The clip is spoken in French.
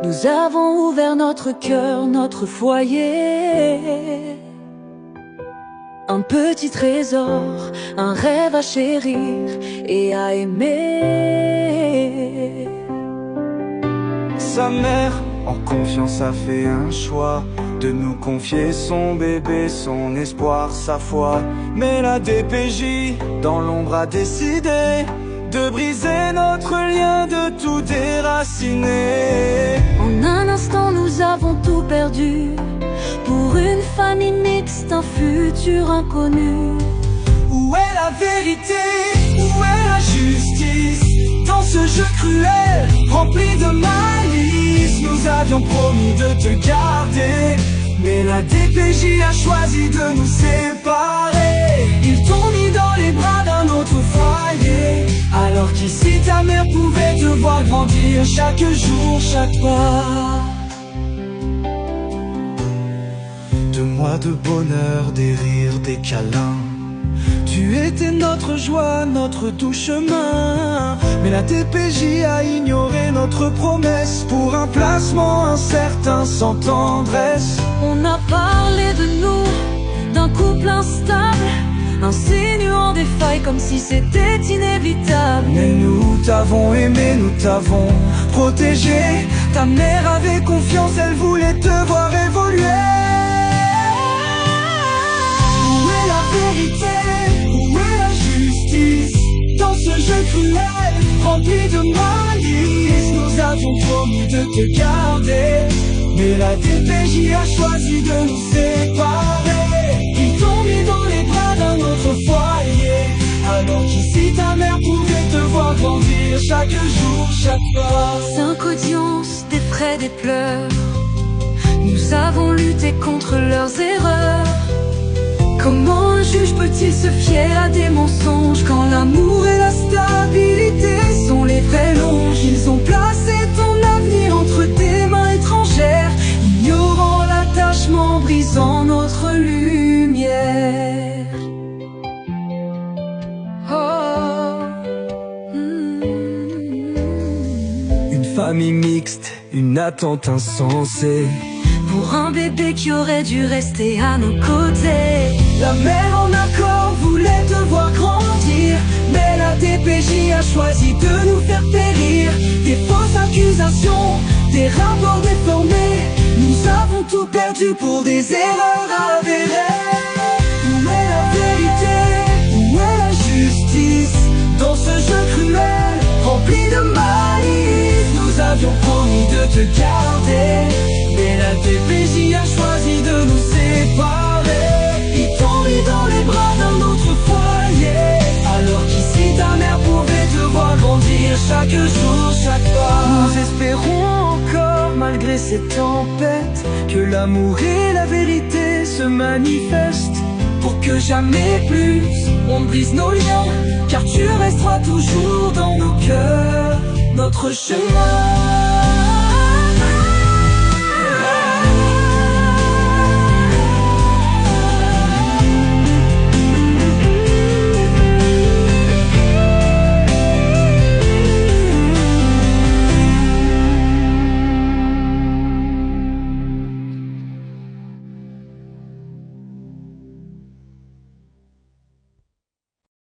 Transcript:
Nous avons ouvert notre cœur, notre foyer. Un petit trésor, un rêve à chérir et à aimer. Sa mère, en confiance, a fait un choix de nous confier son bébé, son espoir, sa foi. Mais la DPJ, dans l'ombre, a décidé de briser notre lien, de tout déraciner. En un instant, nous avons tout perdu. Pour une famille mixte, un futur inconnu. Où est la vérité? Où est la justice? Dans ce jeu cruel, rempli de malice, nous avions promis de te garder, mais la DPJ a choisi de nous séparer. Ils t'ont mis dans les bras d'un autre foyer, alors qu'ici ta mère pouvait te voir grandir chaque jour, chaque pas. 2 mois de bonheur, des rires, des câlins. Tu étais notre joie, notre doux chemin. Mais la DPJ a ignoré notre promesse pour un placement incertain sans tendresse. On a parlé de nous, d'un couple instable, insinuant des failles comme si c'était inévitable. Mais nous t'avons aimé, nous t'avons protégé. Ta mère avait confiance, elle voulait te voir évoluer. Où est la justice? Dans ce jeu cruel, rempli de malice, nous avions promis de te garder, mais la DPJ a choisi de nous séparer. Ils t'ont mis dans les bras d'un autre foyer, alors qu'ici ta mère pouvait te voir grandir chaque jour, chaque pas. 5 audiences, des frais, des pleurs. Nous avons lutté contre leurs erreurs. Comment un juge peut-il se fier à des mensonges quand l'amour et la stabilité sont les vrais longes? Ils ont placé ton avenir entre des mains étrangères, ignorant l'attachement, brisant notre lumière. Une famille mixte, une attente insensée pour un bébé qui aurait dû rester à nos côtés. La mère en accord voulait te voir grandir, mais la DPJ a choisi de nous faire périr. Des fausses accusations, des rapports déformés, nous avons tout perdu pour des erreurs avérées. Où est la vérité? Où est la justice? Dans ce jeu cruel, rempli de malice, nous avions promis de te garder, mais la DPJ a choisi de nous séparer. Ils t'ont mis dans les bras d'un autre foyer, alors qu'ici ta mère pouvait te voir grandir chaque jour, chaque pas. Nous espérons encore, malgré ces tempêtes, que l'amour et la vérité se manifestent, pour que jamais plus on brise nos liens, car tu resteras toujours dans nos cœurs, notre chemin.